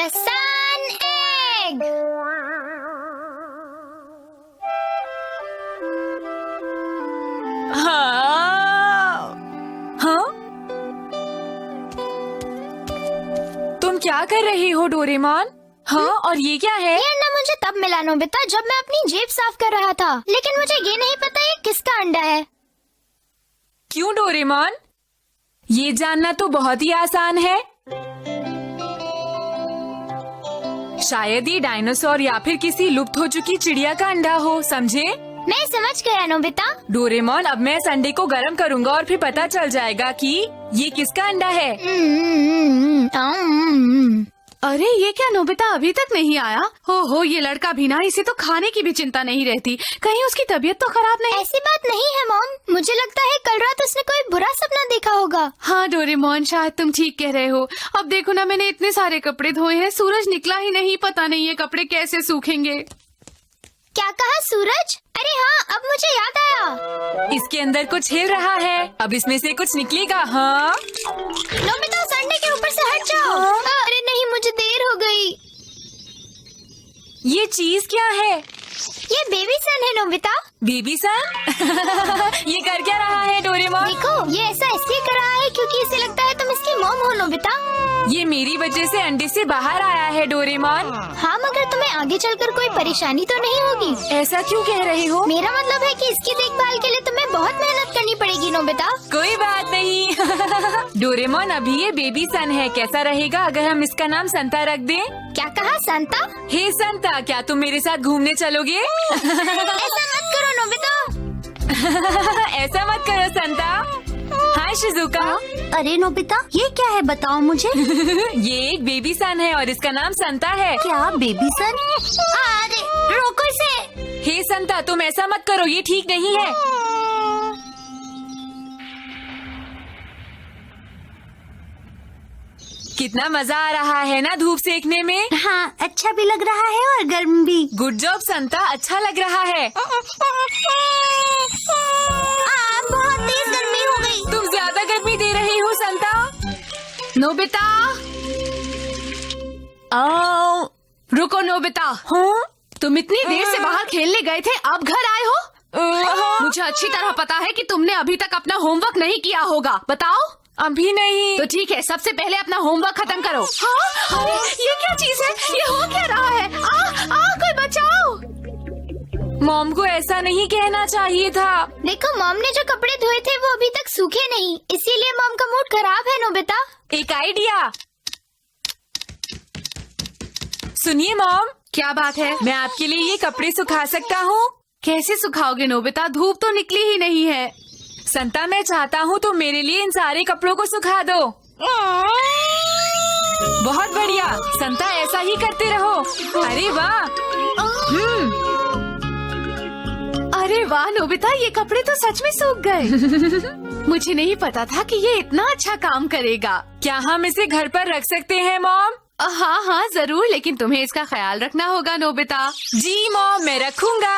The sun egg. हाँ? तुम क्या कर रही हो डोरेमोन? हाँ, और ये क्या है? ये अंडा मुझे तब मिला नोबिता जब मैं अपनी जेब साफ कर रहा था, लेकिन मुझे ये नहीं पता ये किसका अंडा है। क्यों डोरेमोन? ये जानना तो बहुत ही आसान है। शायद ये डायनासोर या फिर किसी लुप्त हो चुकी चिड़िया का अंडा हो, समझे? मैं समझ गया नोबिता। डोरेमोन, अब मैं इस अंडे को गर्म करूंगा और फिर पता चल जाएगा कि ये किसका अंडा है। अरे ये क्या नोबिता अभी तक नहीं आया? हो ये लड़का भी ना, इसे तो खाने की भी चिंता नहीं रहती। कहीं उसकी तबीयत तो खराब नहीं? ऐसी बात नहीं है मॉम, मुझे लगता है कल रात उसने कोई बुरा सपना देखा होगा। हाँ डोरेमोन, शायद तुम ठीक कह रहे हो। अब देखो ना, मैंने इतने सारे कपड़े धोए हैं, सूरज निकला ही नहीं, पता नहीं ये कपड़े कैसे सूखेंगे। क्या कहा सूरज? अरे हाँ, अब मुझे याद आया। इसके अंदर कुछ हिल रहा है, अब इसमें से कुछ निकलेगा। हाँ नोबिता, उस अंडे के ऊपर से हट जाओ। अरे नहीं, मुझे देर हो गई। ये चीज क्या है? ये बेबी सन है नोबिता। बेबी सन? ये कर क्या रहा है डोरेमोन? देखो, ये ऐसा इसलिए कर रहा है क्योंकि इसे लगता है तुम इसकी मॉम हो नोबिता। ये मेरी वजह से अंडे से बाहर आया है डोरेमोन। हाँ, मगर तुम्हें आगे चलकर कोई परेशानी तो नहीं होगी? ऐसा क्यों कह रहे हो? मेरा मतलब है कि इसकी देखभाल के लिए तुम्हें बहुत मेहनत करनी पड़ेगी नोबिता। कोई बात नहीं। डोरेमोन, अभी ये बेबी सन है, कैसा रहेगा अगर हम इसका नाम संता रख दें? क्या कहा संता? हे संता, क्या तुम मेरे साथ घूमने चलोगे? ऐसा मत करो नोबिता। ऐसा मत करो संता। Hi Shizuka. अरे नोबिता, ये क्या है बताओ मुझे। ये एक बेबी सन है और इसका नाम संता है। क्या बेबी सन? अरे रोको इसे। हे संता, तुम ऐसा मत करो, ये ठीक नहीं है। कितना मजा आ रहा है ना धूप सेकने में। हाँ, अच्छा भी लग रहा है और गर्म भी। गुड जॉब संता, अच्छा लग रहा है। बहुत तेज गर्मी हो गई। तुम ज्यादा गर्मी दे रही हो संता। नोबिता, रुको नोबिता। हाँ? तुम इतनी देर से बाहर खेलने गए थे, अब घर आए हो? मुझे अच्छी तरह पता है कि तुमने अभी तक अपना होमवर्क नहीं किया होगा। बताओ। अभी नहीं। तो ठीक है, सबसे पहले अपना होमवर्क खत्म करो। हाँ? अरे ये क्या चीज है? ये हो क्या रहा है? कोई बचाओ। मॉम को ऐसा नहीं कहना चाहिए था। देखो, मॉम ने जो कपड़े धोए थे वो अभी तक सूखे नहीं, इसीलिए मॉम का मूड खराब है नोबिता। एक आइडिया सुनिए मॉम। क्या बात है? मैं आपके लिए ये कपड़े सुखा सकता हूँ। कैसे सुखाओगे नोबिता? धूप तो निकली ही नहीं है। संता, मैं चाहता हूँ तो मेरे लिए इन सारे कपड़ों को सुखा दो। बहुत बढ़िया संता, ऐसा ही करते रहो। अरे वाह। अरे वाह नोबिता, ये कपड़े तो सच में सूख गए। मुझे नहीं पता था कि ये इतना अच्छा काम करेगा। क्या हम इसे घर पर रख सकते हैं मॉम? हाँ जरूर, लेकिन तुम्हें इसका ख्याल रखना होगा नोबिता। जी मॉम, मैं रखूंगा।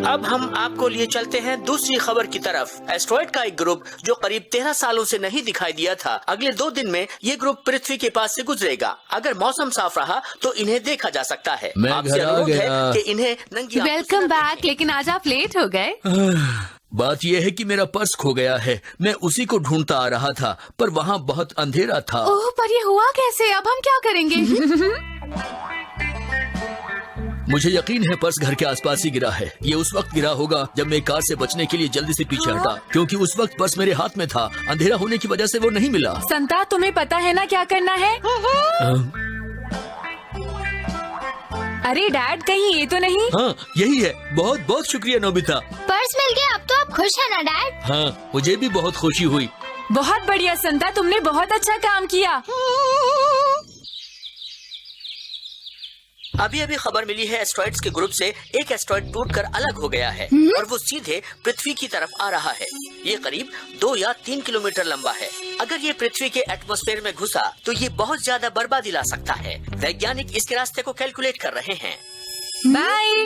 अब हम आपको लिए चलते हैं दूसरी खबर की तरफ। एस्ट्रॉइड का एक ग्रुप जो करीब 13 सालों से नहीं दिखाई दिया था, अगले 2 दिन में ये ग्रुप पृथ्वी के पास से गुजरेगा। अगर मौसम साफ रहा तो इन्हें देखा जा सकता है। मैं आपसे घर आ अनुरोध है गया। कि इन्हें नंगी आंखों से वेलकम न बैक। देखें। लेकिन आज आप लेट हो गए। बात यह है कि मेरा पर्स खो गया है। मैं उसी को ढूंढता आ रहा था, पर वहाँ बहुत अंधेरा था। ओह, पर ये हुआ कैसे? अब हम क्या करेंगे? मुझे यकीन है पर्स घर के आसपास ही गिरा है। ये उस वक्त गिरा होगा जब मैं कार से बचने के लिए जल्दी से पीछे हटा, क्योंकि उस वक्त पर्स मेरे हाथ में था। अंधेरा होने की वजह से वो नहीं मिला। संता, तुम्हें पता है ना क्या करना है? अरे डैड, कहीं ये तो नहीं? हाँ, यही है। बहुत बहुत शुक्रिया नोबिता। पर्स मिल गया, अब तो आप खुश है ना डैड? हाँ, मुझे भी बहुत खुशी हुई। बहुत बढ़िया संता, तुमने बहुत अच्छा काम किया। अभी अभी खबर मिली है एस्ट्रॉइड्स के ग्रुप से एक एस्ट्रॉइड टूटकर अलग हो गया है और वो सीधे पृथ्वी की तरफ आ रहा है। ये करीब 2 या 3 किलोमीटर लंबा है। अगर ये पृथ्वी के एटमॉस्फेयर में घुसा तो ये बहुत ज्यादा बर्बादी ला सकता है। वैज्ञानिक इसके रास्ते को कैलकुलेट कर रहे हैं। बाय।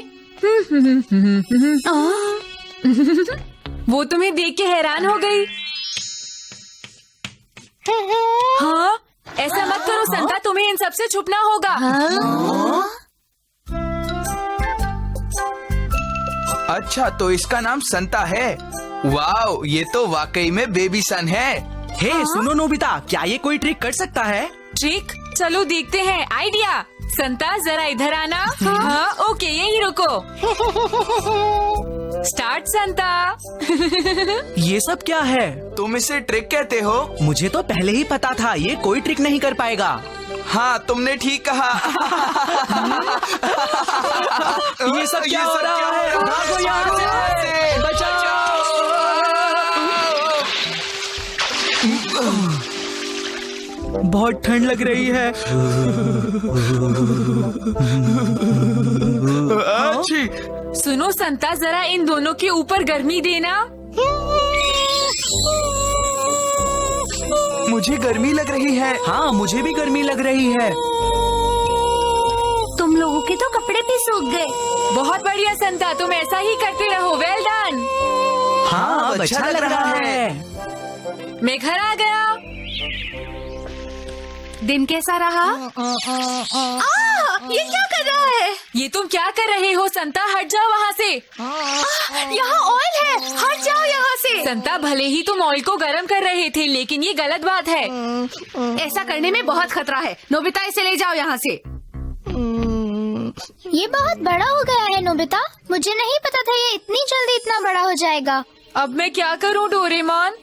वो तुम्हें देख के हैरान हो गई। हाँ, ऐसा मत करो संता, तुम्हें इन सबसे छुपना होगा। अच्छा, तो इसका नाम संता है। वाओ, ये तो वाकई में बेबी सन है। हे सुनो नोबिता, क्या ये कोई ट्रिक कर सकता है? ट्रिक? चलो देखते हैं। आइडिया। संता जरा इधर आना। हाँ ओके, यही रुको। स्टार्ट संता। ये सब क्या है? तुम इसे ट्रिक कहते हो? मुझे तो पहले ही पता था ये कोई ट्रिक नहीं कर पाएगा। हाँ, तुमने ठीक कहा। ये सब क्या हो रहा है? भागो यहाँ से, बचाओ! बहुत ठंड लग रही है। अच्छी। सुनो संता, जरा इन दोनों के ऊपर गर्मी देना। मुझे गर्मी लग रही है। हाँ, मुझे भी गर्मी लग रही है। तुम लोगों के तो कपड़े भी सूख गए। बहुत बढ़िया संता, तुम ऐसा ही करते रहो। Well done. हाँ, अब अच्छा लग रहा है। मैं घर आ गया। दिन कैसा रहा? ये क्या कर रहा है? ये तुम क्या कर रहे हो संता? हट जाओ वहाँ से। यहाँ ऑयल है, हट जाओ यहाँ से। संता, भले ही तुम ऑयल को गर्म कर रहे थे, लेकिन ये गलत बात है। ऐसा करने में बहुत खतरा है। नोबिता, इसे ले जाओ यहाँ से। ये बहुत बड़ा हो गया है नोबिता। मुझे नहीं पता था ये इतनी जल्दी इतना बड़ा हो जाएगा। अब मैं क्या करूँ डोरेमोन?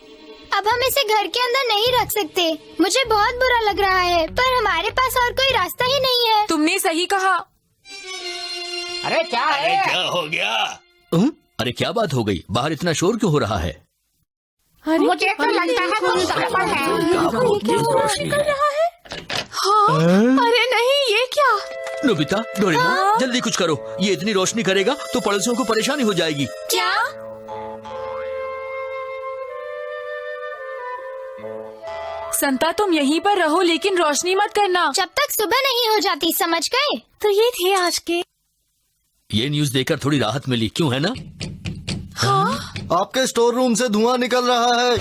अब हम इसे घर के अंदर नहीं रख सकते। मुझे बहुत बुरा लग रहा है, पर हमारे पास और कोई रास्ता ही नहीं है। तुमने सही कहा। अरे क्या हो गया? अरे क्या बात हो गई? बाहर इतना शोर क्यों हो रहा है? मुझे तो लगता है कुछ गड़बड़ है। हाँ, अरे नहीं, ये क्या? नोबिता, डोरेमोन, जल्दी कुछ करो। ये इतनी रोशनी करेगा तो पड़ोसियों को परेशानी हो जाएगी। क्या? संता, तुम यहीं पर रहो, लेकिन रोशनी मत करना जब तक सुबह नहीं हो जाती, समझ गए? तो ये थे आज के। ये न्यूज़ देखकर थोड़ी राहत मिली, क्यों है ना? आपके स्टोर रूम से धुआं निकल रहा है।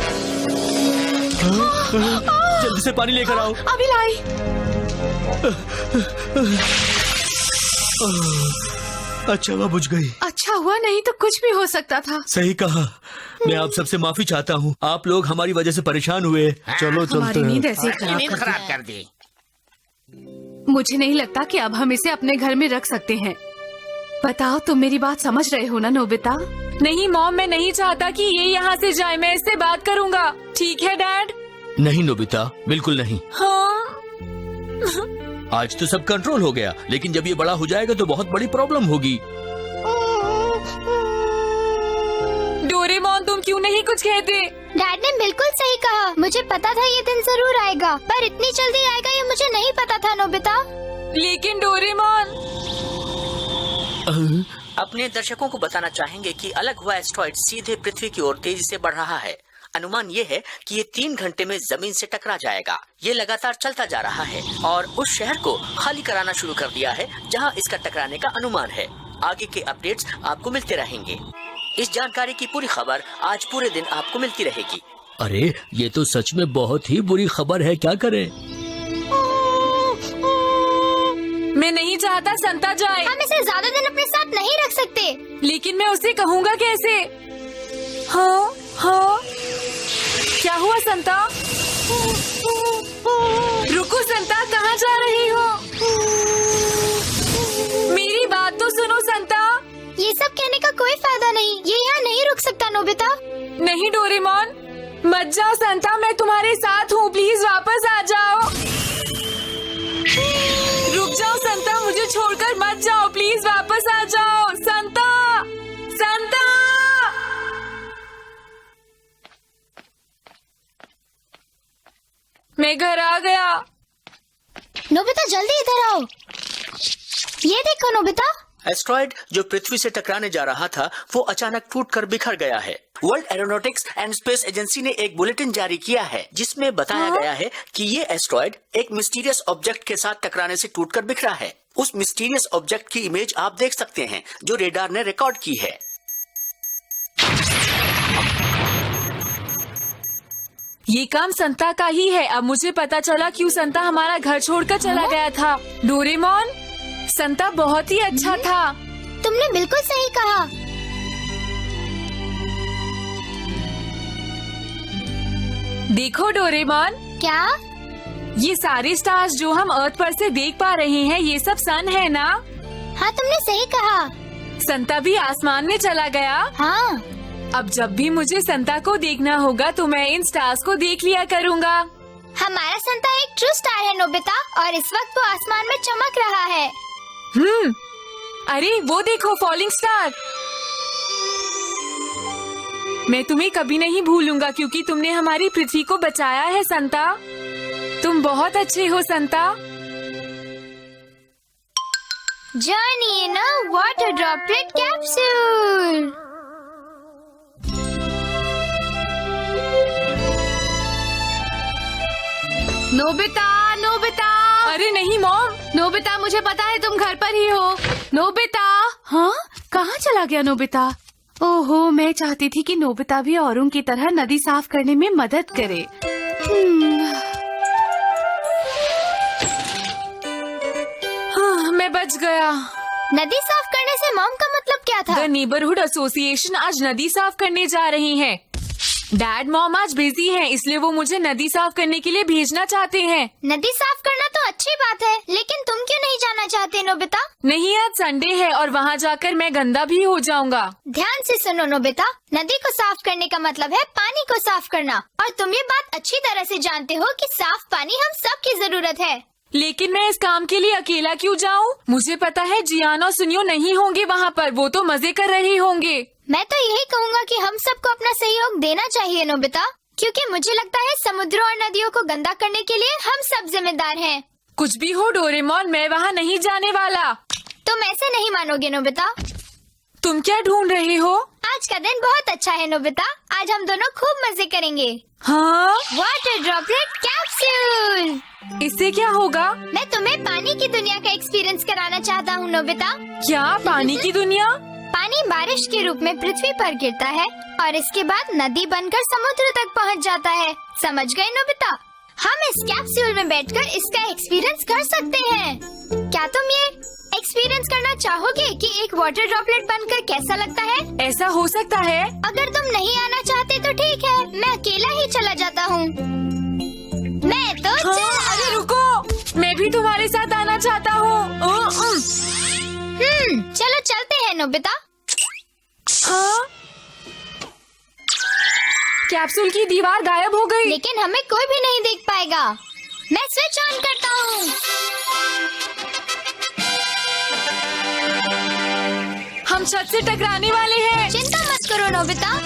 जल्दी से पानी लेकर आओ। अभी लाई। अच्छा हुआ बुझ गई। अच्छा हुआ, नहीं तो कुछ भी हो सकता था। सही कहा। मैं आप सबसे माफी चाहता हूँ। आप लोग हमारी वजह से परेशान हुए। चलो चलते हमारी नींद हैं। ऐसे ही खराब कर दी। मुझे नहीं लगता कि अब हम इसे अपने घर में रख सकते हैं। बताओ, तुम मेरी बात समझ रहे हो ना नोबिता? नहीं मॉम, मैं नहीं चाहता कि ये यहाँ से जाए। मैं इससे बात करूँगा। ठीक है डैड? नहीं नोबिता, बिल्कुल नहीं। हाँ। आज तो सब कंट्रोल हो गया, लेकिन जब ये बड़ा हो जाएगा तो बहुत बड़ी प्रॉब्लम होगी। डोरेमोन, तुम क्यों नहीं कुछ कहते? डैड ने बिल्कुल सही कहा। मुझे पता था ये दिन जरूर आएगा, पर इतनी जल्दी आएगा ये मुझे नहीं पता था नोबिता। लेकिन डोरेमोन, अपने दर्शकों को बताना चाहेंगे कि अलग हुआ एस्ट्रॉइड सीधे पृथ्वी की ओर तेजी से बढ़ रहा है। अनुमान ये है कि ये 3 घंटे में जमीन से टकरा जाएगा। ये लगातार चलता जा रहा है और उस शहर को खाली कराना शुरू कर दिया है जहां इसका टकराने का अनुमान है। आगे के अपडेट्स आपको मिलते रहेंगे। इस जानकारी की पूरी खबर आज पूरे दिन आपको मिलती रहेगी। अरे ये तो सच में बहुत ही बुरी खबर है, क्या करें? मैं नहीं चाहता संता जाए। हम इसे ज्यादा दिन अपने साथ नहीं रख सकते। लेकिन मैं उसे कहूँगा कैसे? हाँ हाँ, क्या हुआ संता? रुको संता, कहाँ जा रही हो? मेरी बात तो सुनो संता। ये सब कहने का कोई फायदा नहीं। ये यहाँ नहीं रुक सकता नोबिता। नहीं डोरेमोन, मत जाओ संता, मैं तुम्हारे साथ हूँ। प्लीज वापस आ जाओ। रुक जाओ संता, मुझे छोड़कर मत जाओ। प्लीज वापस आ जाओ संता। संता, मैं घर आ गया। नोबिता जल्दी इधर आओ। ये देखो नोबिता। एस्ट्रॉइड जो पृथ्वी से टकराने जा रहा था वो अचानक टूटकर बिखर गया है। World aeronautics and space agency ने एक बुलेटिन जारी किया है जिसमें बताया गया है कि ये एस्ट्रॉइड एक मिस्टीरियस ऑब्जेक्ट के साथ टकराने से टूटकर बिखरा है। उस मिस्टीरियस ऑब्जेक्ट की इमेज आप देख सकते हैं जो रेडार ने रिकॉर्ड की है। ये काम संता का ही है। अब मुझे पता चला क्यों संता हमारा घर छोड़कर चला गया था। डोरेमोन, संता बहुत ही अच्छा था। तुमने बिल्कुल सही कहा। देखो डोरेमोन, क्या? ये सारे स्टार्स जो हम अर्थ पर से देख पा रहे हैं, ये सब सन है ना? हाँ, तुमने सही कहा। संता भी आसमान में चला गया। हाँ, अब जब भी मुझे संता को देखना होगा तो मैं इन स्टार्स को देख लिया करूँगा। हमारा संता एक ट्रू स्टार है नोबिता, और इस वक्त वो आसमान में चमक रहा है। अरे वो देखो, फॉलिंग स्टार। मैं तुम्हें कभी नहीं भूलूंगा क्योंकि तुमने हमारी पृथ्वी को बचाया है संता। तुम बहुत अच्छे हो Santa. Journey in a water droplet capsule. Nobita, Nobita. अरे नहीं मॉम। नोबिता, मुझे पता है तुम घर पर ही हो। नोबिता। हाँ, कहाँ चला गया नोबिता? ओहो, मैं चाहती थी कि नोबिता भी औरों की तरह नदी साफ करने में मदद करे। हाँ, मैं बच गया। नदी साफ करने से मॉम का मतलब क्या था? द नेबरहुड एसोसिएशन आज नदी साफ करने जा रही है। डैड मॉम आज बिजी हैं, इसलिए वो मुझे नदी साफ करने के लिए भेजना चाहते हैं। नदी साफ करना तो अच्छी बात है, लेकिन तुम क्यों नहीं जाना चाहते नोबिता? नहीं, आज संडे है और वहाँ जाकर मैं गंदा भी हो जाऊंगा। ध्यान से सुनो नोबिता, नदी को साफ करने का मतलब है पानी को साफ करना, और तुम ये बात अच्छी तरह से जानते हो कि साफ पानी हम सबकी जरूरत है। लेकिन मैं इस काम के लिए अकेला क्यों जाऊँ? मुझे पता है जियान और सुनियो नहीं होंगे वहाँ पर, वो तो मजे कर रहे होंगे। मैं तो यही कहूँगा कि हम सबको अपना सहयोग देना चाहिए नोबिता, क्योंकि मुझे लगता है समुद्रों और नदियों को गंदा करने के लिए हम सब जिम्मेदार हैं। कुछ भी हो डोरेमोन, मैं वहाँ नहीं जाने वाला। तुम ऐसे नहीं मानोगे नोबिता। तुम क्या ढूंढ रहे हो? आज का दिन बहुत अच्छा है नोबिता, आज हम दोनों खूब मजे करेंगे। हाँ? Water droplet capsule. इससे क्या होगा? मैं तुम्हें पानी की दुनिया का एक्सपीरियंस कराना चाहता हूँ नोबिता। क्या पानी की दुनिया? पानी बारिश के रूप में पृथ्वी पर गिरता है और इसके बाद नदी बनकर समुद्र तक पहुँच जाता है। समझ गए नोबिता? हम इस कैप्सूल में बैठकर इसका एक्सपीरियंस कर सकते हैं। क्या तुम ये एक्सपीरियंस करना चाहोगे कि एक वाटर ड्रॉपलेट बनकर कैसा लगता है? ऐसा हो सकता है। अगर तुम नहीं आना चाहते तो ठीक है, मैं अकेला ही चला जाता हूँ। मैं तो अरे रुको, मैं भी तुम्हारे साथ आना चाहता हूँ। चलो चलते हैं नोबिता। हाँ? कैप्सूल की दीवार गायब हो गई। लेकिन हमें कोई भी नहीं देख पाएगा। मैं स्विच ऑन करता हूँ। हम छत से टकराने वाले हैं। चिंता मत करो नोबिता।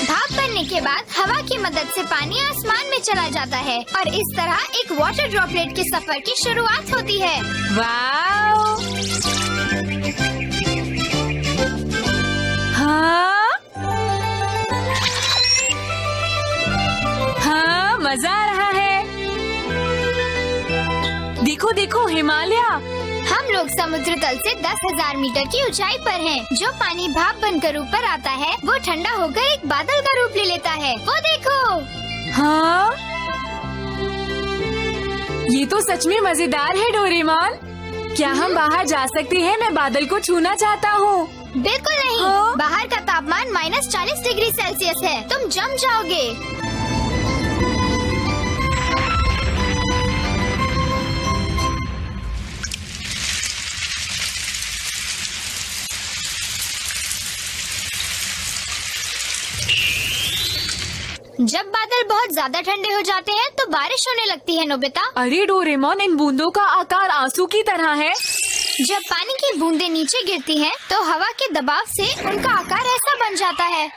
भाप बनने के बाद हवा की मदद से पानी आसमान में चला जाता है और इस तरह एक वाटर ड्रॉपलेट के सफर की शुरुआत होती है। वाओ! हाँ? हाँ, मजा आ रहा है। देखो देखो, हिमालय। हम लोग समुद्र तल से 10,000 मीटर की ऊंचाई पर हैं। जो पानी भाप बनकर ऊपर आता है वो ठंडा होकर एक बादल का रूप ले लेता है। वो देखो। हाँ? ये तो सच में मजेदार है डोरेमोन। क्या हम बाहर जा सकते हैं? मैं बादल को छूना चाहता हूँ। बिल्कुल नहीं। हाँ? बाहर का तापमान -40 डिग्री सेल्सियस है। तुम जम जाओगे। जब बादल बहुत ज्यादा ठंडे हो जाते हैं तो बारिश होने लगती है नोबिता। अरे डोरेमोन, इन बूंदों का आकार आंसू की तरह है। जब पानी की बूंदें नीचे गिरती हैं, तो हवा के दबाव से उनका आकार ऐसा बन जाता है।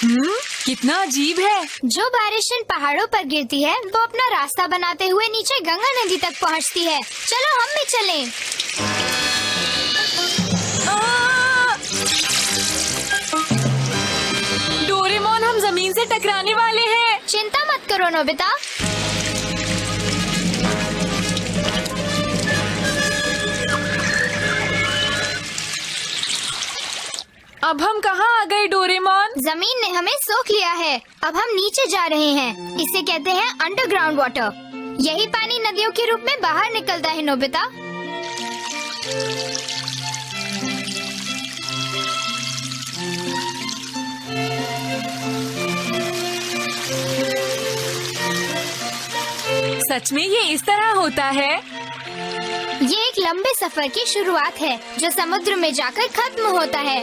कितना अजीब है। जो बारिश इन पहाड़ों पर गिरती है वो अपना रास्ता बनाते हुए नीचे गंगा नदी तक पहुंचती है। चलो हम भी चलें। डोरेमोन, हम जमीन से टकराने वाले हैं। चिंता मत करो नोबिता। अब हम कहाँ आ गए डोरेमोन? जमीन ने हमें सोख लिया है। अब हम नीचे जा रहे हैं। इसे कहते हैं अंडरग्राउंड वाटर। यही पानी नदियों के रूप में बाहर निकलता है नोबिता। सच में ये इस तरह होता है? ये एक लंबे सफर की शुरुआत है जो समुद्र में जाकर खत्म होता है।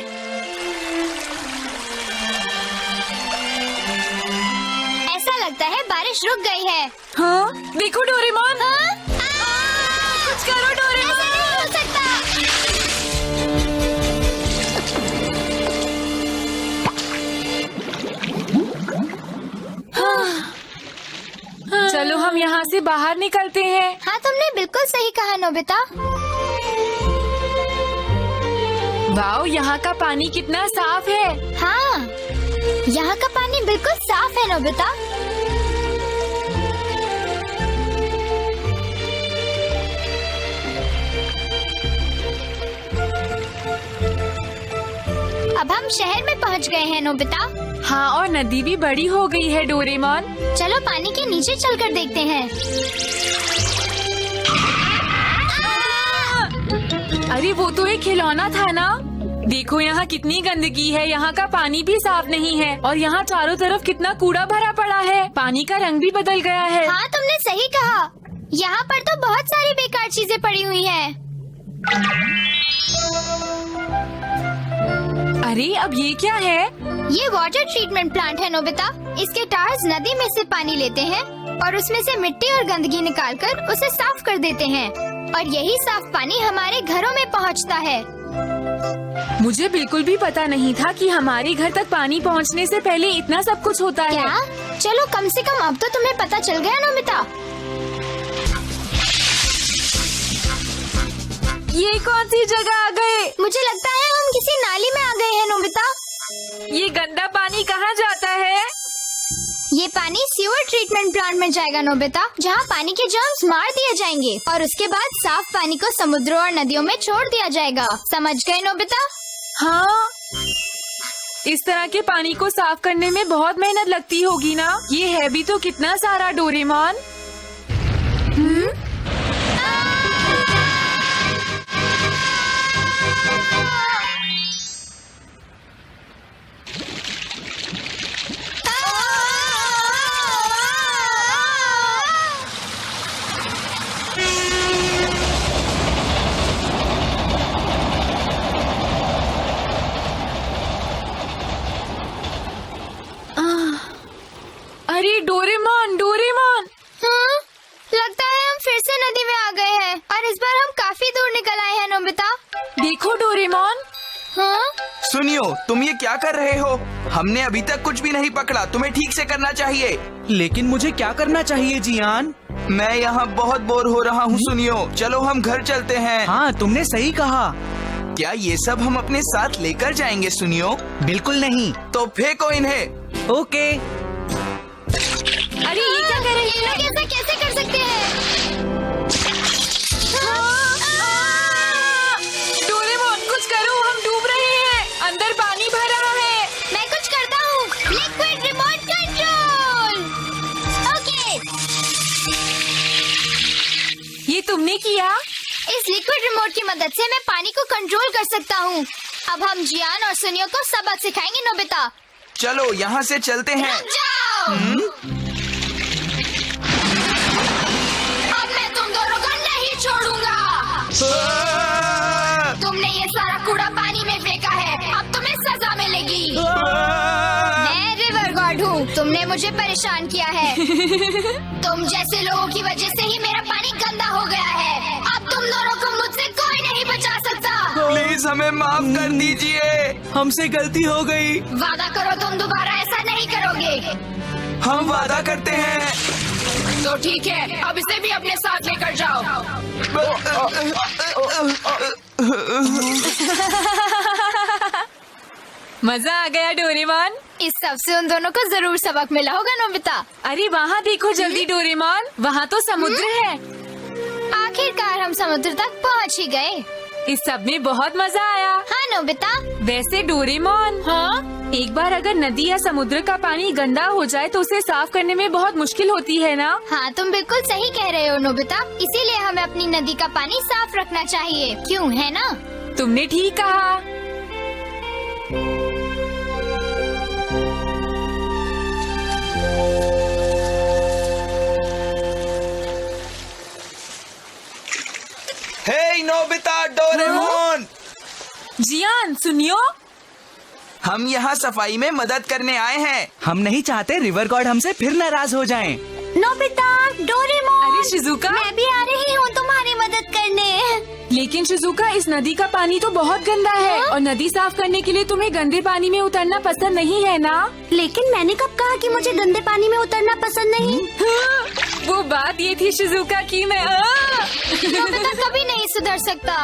ऐसा लगता है बारिश रुक गई है। हाँ, देखो डोरेमोन। हाँ? कुछ करो डोरेमोन। ऐसा नहीं हो सकता। चलो हम यहाँ से बाहर निकलते हैं। हाँ, तुमने बिल्कुल सही कहा नोबिता। वाओ, यहाँ का पानी कितना साफ है। हाँ, यहाँ का पानी बिल्कुल साफ है नोबिता। अब हम शहर में पहुँच गए हैं नोबिता। हाँ, और नदी भी बड़ी हो गई है डोरेमोन। चलो पानी के नीचे चलकर देखते हैं। अरे वो तो एक खिलौना था ना। देखो यहाँ कितनी गंदगी है। यहाँ का पानी भी साफ नहीं है और यहाँ चारों तरफ कितना कूड़ा भरा पड़ा है। पानी का रंग भी बदल गया है। हाँ, तुमने सही कहा। यहाँ पर तो बहुत सारी बेकार चीजें पड़ी हुई हैं। अरे अब ये क्या है? ये वाटर ट्रीटमेंट प्लांट है नोबिता। इसके टायर्स नदी में से पानी लेते हैं और उसमें से मिट्टी और गंदगी निकालकर उसे साफ कर देते हैं और यही साफ पानी हमारे घरों में पहुंचता है। मुझे बिल्कुल भी पता नहीं था कि हमारे घर तक पानी पहुंचने से पहले इतना सब कुछ होता है। क्या? चलो कम से कम अब तो तुम्हें पता चल गया नोबिता। ये कौन सी जगह आ गए? मुझे लगता है हम किसी नाली में आ गए हैं नोबिता। ये गंदा पानी कहाँ जाता है? ये पानी सीवर ट्रीटमेंट प्लांट में जाएगा नोबिता, जहाँ पानी के जर्म्स मार दिए जाएंगे और उसके बाद साफ पानी को समुद्रों और नदियों में छोड़ दिया जाएगा। समझ गए नोबिता? हाँ, इस तरह के पानी को साफ करने में बहुत मेहनत लगती होगी ना। ये है भी तो कितना सारा डोरेमोन। अरे डोरेमोन, डोरेमोन। हाँ? लगता है हम फिर से नदी में आ गए हैं और इस बार हम काफी दूर निकल आए हैं नोबिता। देखो डोरेमोन। हाँ? सुनियो, तुम ये क्या कर रहे हो? हमने अभी तक कुछ भी नहीं पकड़ा। तुम्हें ठीक से करना चाहिए। लेकिन मुझे क्या करना चाहिए जियान? मैं यहाँ बहुत बोर हो रहा हूँ। सुनियो, चलो हम घर चलते हैं। हाँ, तुमने सही कहा। क्या ये सब हम अपने साथ लेकर जाएंगे? सुनियो, बिल्कुल नहीं। तो फेंको इन्हें। ओके। अरे ये क्या कर रही ये है? लोग ऐसा कैसे कर सकते हैं? डोरेमोन कुछ करो, हम डूब रहे हैं। अंदर पानी भर रहा है। मैं कुछ करता हूँ। Liquid remote control. ओके, ये तुमने किया? इस लिक्विड रिमोट की मदद से मैं पानी को कंट्रोल कर सकता हूँ। अब हम जियान और सुनियो को सबक सिखाएंगे नोबिता। चलो यहाँ से चलते हैं। रुक जाओ। अब मैं तुम दोनों को नहीं छोड़ूंगा। तुमने ये सारा कूड़ा पानी में फेंका है। अब तुम्हें सजा मिलेगी। मैं रिवर गॉड हूँ। तुमने मुझे परेशान किया है। तुम जैसे लोगों की वजह से ही मेरा पानी गंदा हो गया है। अब तुम दोनों को मुझसे कोई नहीं बचा सकता। प्लीज हमें माफ कर दीजिए। हमसे गलती हो गई। वादा करो तुम दोबारा ऐसा नहीं करोगे। हम वादा करते हैं। तो ठीक है, अब इसे भी अपने साथ लेकर जाओ। मजा आ गया डोरेमोन। इस सब से उन दोनों को जरूर सबक मिला होगा नोबिता। अरे वहाँ देखो जल्दी डोरेमोन, वहाँ तो समुद्र है। आखिरकार हम समुद्र तक पहुँच ही गए। इस सब में बहुत मजा आया। हाँ नोबिता। वैसे डोरेमोन, हाँ? एक बार अगर नदी या समुद्र का पानी गंदा हो जाए तो उसे साफ करने में बहुत मुश्किल होती है ना? हाँ तुम बिल्कुल सही कह रहे हो नोबिता। इसीलिए हमें अपनी नदी का पानी साफ रखना चाहिए, क्यों है ना? तुमने ठीक कहा। हे नोबिता, डोरेमोन, जियान सुनियो, हम यहाँ सफाई में मदद करने आए हैं। हम नहीं चाहते रिवर गॉड हमसे फिर नाराज हो जाएं। नोबिता, डोरेमोन, अरे शिजुका, मैं भी आ रही हूँ तुम्हारी मदद करने। लेकिन शिजुका इस नदी का पानी तो बहुत गंदा है और नदी साफ करने के लिए तुम्हें गंदे पानी में उतरना पसंद नहीं है ना? लेकिन मैंने कब कहा कि मुझे गंदे पानी में उतरना पसंद नहीं? वो बात ये थी शिजुका कि मैं नोबिता कभी नहीं सुधर सकता।